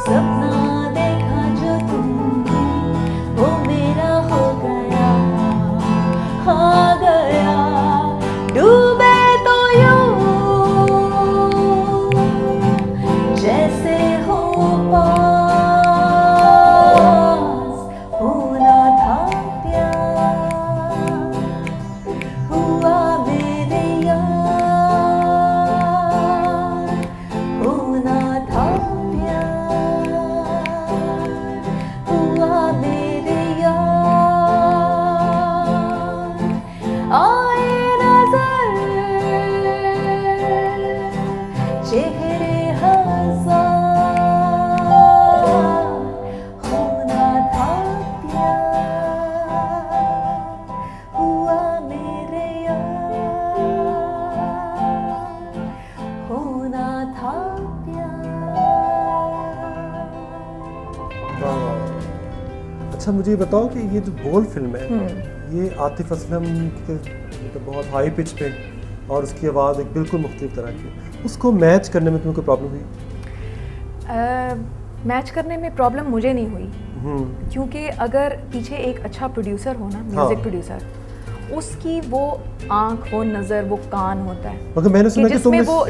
सपना देखा जो तुमने वो मेरा हो गया, खा गया, डूबे तो यूं जैसे हो पास, होना था प्यार, हुआ मेरे यार, होना था प्यार, हुआ मेरे यार, आए नजर चेहरे हजार, होना था प्यार, हुआ मेरे यार, होना था प्यार। अच्छा मुझे ये बताओ कि ये जो बोल फिल्म है ये आतिफ असलम के मतलब बहुत हाई पिच पे और उसकी आवाज़ एक बिल्कुल मुख्तलिफ तरह की, उसको मैच करने में तुम्हें कोई प्रॉब्लम हुई? मैच करने में प्रॉब्लम मुझे नहीं हुई, क्योंकि अगर पीछे एक अच्छा प्रोड्यूसर हो ना, म्यूजिक प्रोड्यूसर, उसकी वो आंख, वो नज़र, वो कान होता है, मगर मैंने सुना कि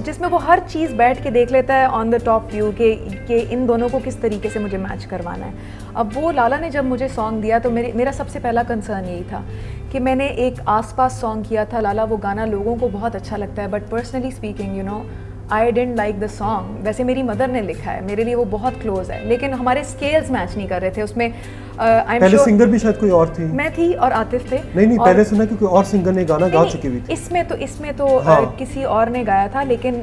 जिसमें वो हर चीज़ बैठ के देख लेता है ऑन द टॉप व्यू के इन दोनों को किस तरीके से मुझे मैच करवाना है। अब वो लाला ने जब मुझे सॉन्ग दिया तो मेरा सबसे पहला कंसर्न यही था कि मैंने एक आसपास सॉन्ग किया था, लाला वो गाना लोगों को बहुत अच्छा लगता है, but personally speaking you know I didn't like the song. वैसे मेरी मदर ने लिखा है, मेरे लिए वो बहुत क्लोज है, लेकिन हमारे स्केल्स मैच नहीं कर रहे थे उसमें। पहले सिंगर भी शायद कोई और थी, मैं थी और आतिफ थे। नहीं पहले सुना कि कोई और सिंगर ने गाना गा चुकी हुई थी। इसमें तो किसी और ने गाया था, लेकिन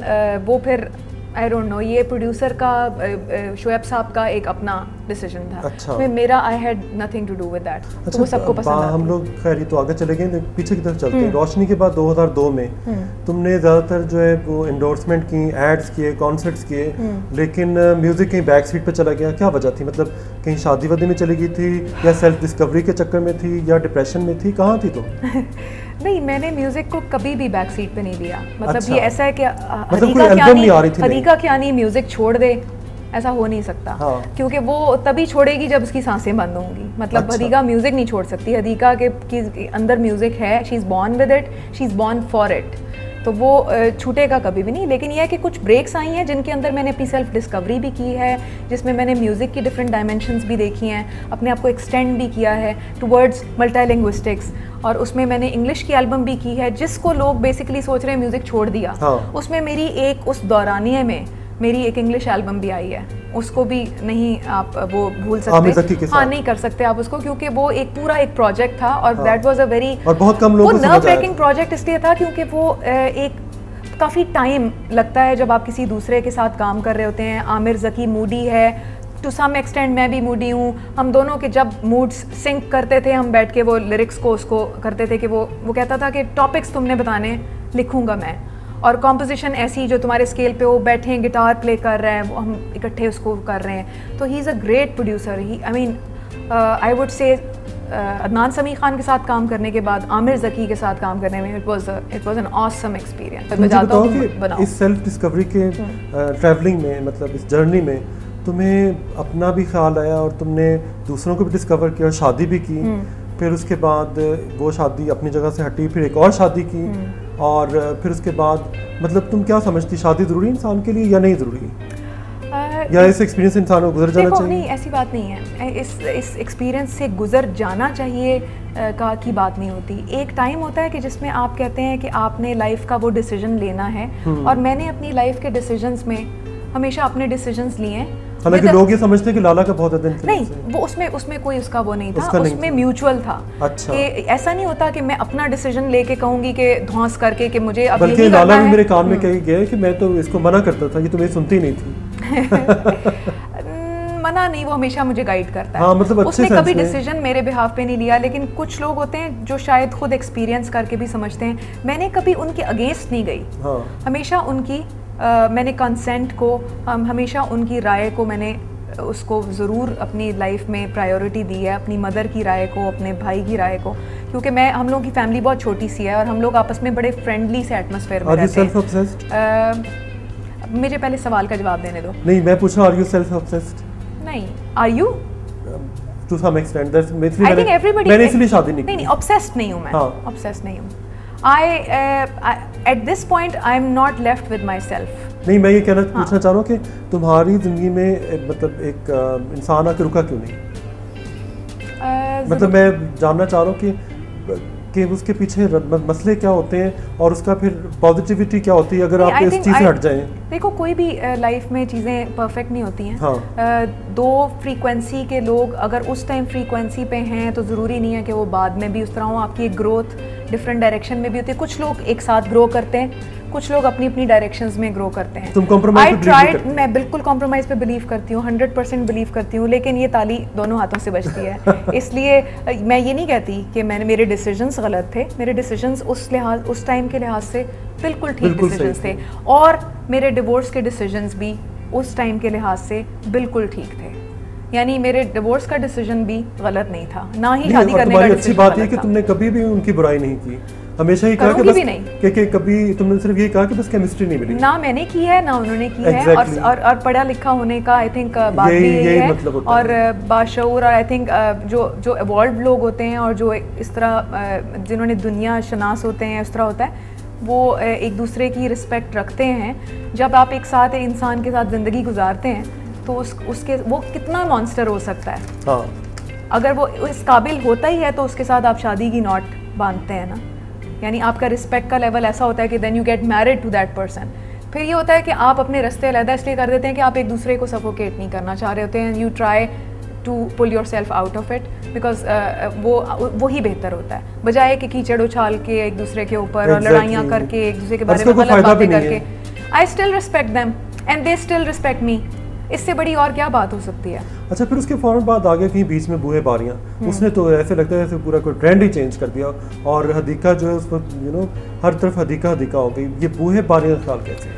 वो फिर आई डोंट नो, ये प्रोड्यूसर का शोएब साहब का एक अपना डिसीजन था। अच्छा। उसमें मेरा I had nothing to do with that. तो वो सबको पसंद आता। हम लोग खैर ये तो आगे चले गए, पीछे की तरफ चलते हैं। रोशनी के बाद 2002 में तुमने ज़्यादातर जो है वो एंडोर्समेंट की, एड्स किए, कॉन्सर्ट्स किए, लेकिन म्यूजिक कहीं बैक सीट पे चला गया, क्या वजह थी? मतलब कहीं शादी वादी में चली गई थी या सेल्फ डिस्कवरी के चक्कर में थी या डिप्रेशन में थी, कहाँ थी तुम? नहीं, मैंने म्यूजिक को कभी भी बैक सीट पे नहीं लिया। मतलब अच्छा। ये ऐसा है कि हदीका कियानी म्यूजिक छोड़ दे, ऐसा हो नहीं सकता। हाँ। क्योंकि वो तभी छोड़ेगी जब उसकी सांसें बंद होंगी। मतलब अच्छा। हदीका म्यूजिक नहीं छोड़ सकती। हदीका के अंदर म्यूजिक है, she is born with it, she is born for it, तो वो छूटेगा कभी भी नहीं। लेकिन यह है कि कुछ ब्रेक्स आई हैं जिनके अंदर मैंने अपनी सेल्फ डिस्कवरी भी की है, जिसमें मैंने म्यूज़िक की डिफरेंट डायमेंशंस भी देखी हैं, अपने आप को एक्सटेंड भी किया है टुवर्ड्स मल्टीलिंग्विस्टिक्स, और उसमें मैंने इंग्लिश की एल्बम भी की है, जिसको लोग बेसिकली सोच रहे हैं म्यूज़िक छोड़ दिया। हाँ। उसमें मेरी एक उस दौरानिए में मेरी एक इंग्लिश एल्बम भी आई है, उसको भी नहीं आप वो भूल सकते। हाँ, नहीं कर सकते आप उसको, क्योंकि वो एक पूरा एक प्रोजेक्ट था और दैट वाज अ वेरी, और बहुत कम लोगों को नर्व ब्रेकिंग प्रोजेक्ट इसलिए था क्योंकि वो एक काफ़ी टाइम लगता है जब आप किसी दूसरे के साथ काम कर रहे होते हैं। आमिर ज़की मूडी है, टू सम एक्सटेंड मैं भी मूडी हूँ। हम दोनों के जब मूड्स सिंक करते थे, हम बैठ के वो लिरिक्स को उसको करते थे कि वो कहता था कि टॉपिक्स तुमने बताने, लिखूँगा मैं, और कॉम्पोजिशन ऐसी जो तुम्हारे स्केल पे वो बैठे हैं, गिटार प्ले कर रहे हैं, वो हम इकट्ठे उसको कर रहे हैं। तो he is a great producer. He I mean I would say Adnan समी खान के साथ काम करने के बाद आमिर ज़की के साथ काम करने में it was an awesome experience. इस सेल्फ डिस्कवरी के ट्रैवलिंग में, मतलब इस जर्नी में तुम्हें अपना भी ख्याल आया और तुमने दूसरों को भी डिस्कवर किया और शादी भी की। फिर उसके बाद वो शादी अपनी जगह से हटी, फिर एक और शादी की, और फिर उसके बाद मतलब तुम क्या समझती, शादी ज़रूरी इंसान के लिए या नहीं ज़रूरी, या इस एक्सपीरियंस इंसान को गुजर जाना चाहिए? नहीं, ऐसी बात नहीं है। इस एक्सपीरियंस से गुजर जाना चाहिए की बात नहीं होती। एक टाइम होता है कि जिसमें आप कहते हैं कि आपने लाइफ का वो डिसीजन लेना है, और मैंने अपनी लाइफ के डिसीजंस में हमेशा अपने डिसीजंस लिए हैं। हालांकि लोग ये समझते हैं कि लाला का बहुत दिन नहीं, वो उसमें कोई उसका वो नहीं था, उसमें म्यूचुअल था। अच्छा। कि ऐसा नहीं होता कि मैं अपना डिसीजन लेके कहूंगी कि धौंस करके कि मुझे अब बल्कि लाला भी मेरे कान में कह गया कि मैं तो इसको मना करता था, ये तो मेरी सुनती नहीं थी। मना नहीं, वो हमेशा मुझे गाइड करता है। हाँ, मतलब उसने कभी डिसीजन मेरे बिहाफ पे नहीं लिया। लेकिन कुछ लोग होते हैं जो शायद खुद एक्सपीरियंस करके भी समझते हैं। मैंने कभी उनके अगेंस्ट नहीं गई। हाँ। हमेशा उनकी मैंने कंसेंट को, हमेशा उनकी राय को मैंने उसको ज़रूर अपनी लाइफ में प्रायोरिटी दी है, अपनी मदर की राय को, अपने भाई की राय को, क्योंकि हम लोगों की फैमिली बहुत छोटी सी है और हम लोग आपस में बड़े फ्रेंडली से एटमॉस्फेयर में रहते हैं। मुझे पहले सवाल का जवाब देने दो। नहीं, मैं पूछा आर यू सेल्फ ऑब्सेस्ड? नहीं, are you? To some extent that's I think everybody, मैंने इसलिए शादी नहीं की। नहीं, ऑब्सेस्ड नहीं हूँ मैं, ऑब्सेस्ड नहीं हूँ। At this point I am not left with my self. नहीं, मैं ये पूछना चाह रहा हूँ कि तुम्हारी जिंदगी में मतलब एक इंसान आके रुका क्यों नहीं? मतलब मैं जानना चाह रहा हूँ कि उसके पीछे मसले क्या होते हैं और उसका फिर पॉजिटिविटी क्या होती है अगर आप इस चीज़ से हट जाएं। देखो, कोई भी लाइफ में चीज़ें परफेक्ट नहीं होती हैं। हाँ। दो फ्रीक्वेंसी के लोग अगर उस टाइम फ्रीक्वेंसी पे हैं तो ज़रूरी नहीं है कि वो बाद में भी उस तरह हो। आपकी एक ग्रोथ डिफरेंट डायरेक्शन में भी होती है। कुछ लोग एक साथ ग्रो करते हैं, कुछ लोग अपनी अपनी डायरेक्शंस में ग्रो करते हैं। तुम कॉम्प्रोमाइज पे बिलीव करती हो? मैं बिल्कुल कॉम्प्रोमाइज़ पे बिलीव करती हूँ, 100% बिलीव करती हूँ, लेकिन ये ताली दोनों हाथों से बजती है। इसलिए मैं ये नहीं कहती कि मेरे डिसीजंस गलत थे। मेरे डिसीजंस उस टाइम के लिहाज से बिल्कुल ठीक डिसीजंस थे, और मेरे डिवोर्स के डिसीजंस भी उस टाइम के लिहाज से बिल्कुल ठीक थे। यानी मेरे डिवोर्स का डिसीजन भी गलत नहीं था, ना ही शादी करने का डिसीजन। अच्छी बात है कि तुमने कभी भी उनकी बुराई नहीं की, हमेशा ही कहा कि बस कि कभी तुमने सिर्फ ये कहा कि बस केमिस्ट्री नहीं मिली। ना मैंने की है ना उन्होंने की है, और पढ़ा लिखा होने का आई थिंक बात भी यही है, मतलब और बाशऊर, और आई थिंक जो इवॉल्व लोग होते हैं और जो इस तरह जिन्होंने दुनिया शनास होते हैं, इस तरह होता है, वो एक दूसरे की रिस्पेक्ट रखते हैं। जब आप एक साथ इंसान के साथ ज़िंदगी गुजारते हैं तो उसके वो कितना मॉन्स्टर हो सकता है। हाँ। अगर वो इस काबिल होता ही है तो उसके साथ आप शादी की नॉट बांधते हैं ना, यानी आपका रिस्पेक्ट का लेवल ऐसा होता है कि then you get married to that person. फिर ये होता है कि आप अपने रास्ते अलग इसलिए कर देते हैं कि आप एक दूसरे को सफोकेट नहीं करना चाह रहे होते हैं। You try to pull yourself out of it because वो ही बेहतर होता है, बजाय कि कीचड़ उछाल के एक दूसरे के ऊपर और लड़ाइयाँ करके एक दूसरे के बारे में गलत बातें करके। I still respect them and they still respect मी। इससे बड़ी और क्या बात हो सकती है? अच्छा, फिर उसके फौरन बाद आ गया कहीं बीच में बूहे बारियां। उसने तो ऐसे लगता है जैसे पूरा कोई ट्रेंड ही चेंज कर दिया, और हदीका जो है उस पर हर तरफ हदीका हो गई। ये बूहे बारियां का ख्याल कैसे?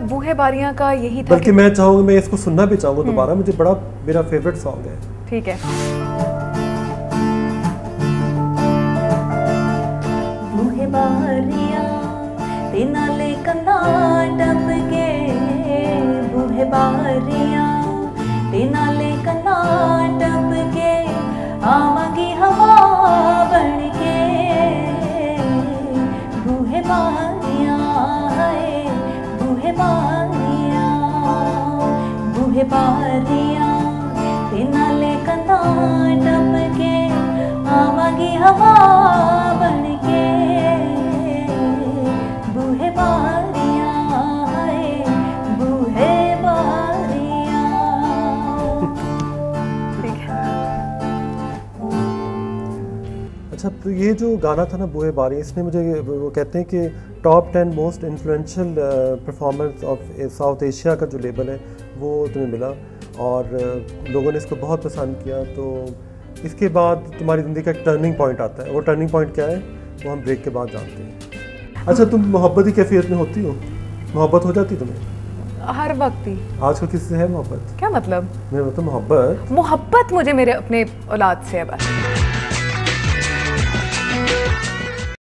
बूहे बारियां का यही था, बल्कि मैं चाहूँगा, मैं इसको सुनना भी चाहूँगा दोबारा, मुझे बड़ा मेरा फेवरेट सॉन्ग है। ठीक है। बूहे बारियां ते नाले कंधा टपके, बूहे बारियां ते नाले कंधा टपके, आवांगी हवा बनके, बूहे बारियां है बूहे बारियां, बूहे बारियां ते नाले कंधा टपके, आवांगी हवा बनके, बूहे बारियां है बूहे बारियां। अच्छा, तो ये जो गाना था ना बूहे बारियां, इसने मुझे, वो कहते हैं कि top 10 most influential performance of south Asia का जो लेबल है वो तुम्हें मिला, और लोगों ने इसको बहुत पसंद किया। तो इसके बाद तुम्हारी ज़िंदगी का एक टर्निंग पॉइंट आता है। वो टर्निंग पॉइंट क्या है वो हम ब्रेक के बाद जानते हैं। अच्छा, तुम मोहब्बत की कैफियत में होती हो? मोहब्बत हो जाती तुम्हें? हर वक्त ही। आजकल किससे है मोहब्बत? क्या मतलब? मैं मतलब मोहब्बत मुझे मेरे अपने औलाद से है बस।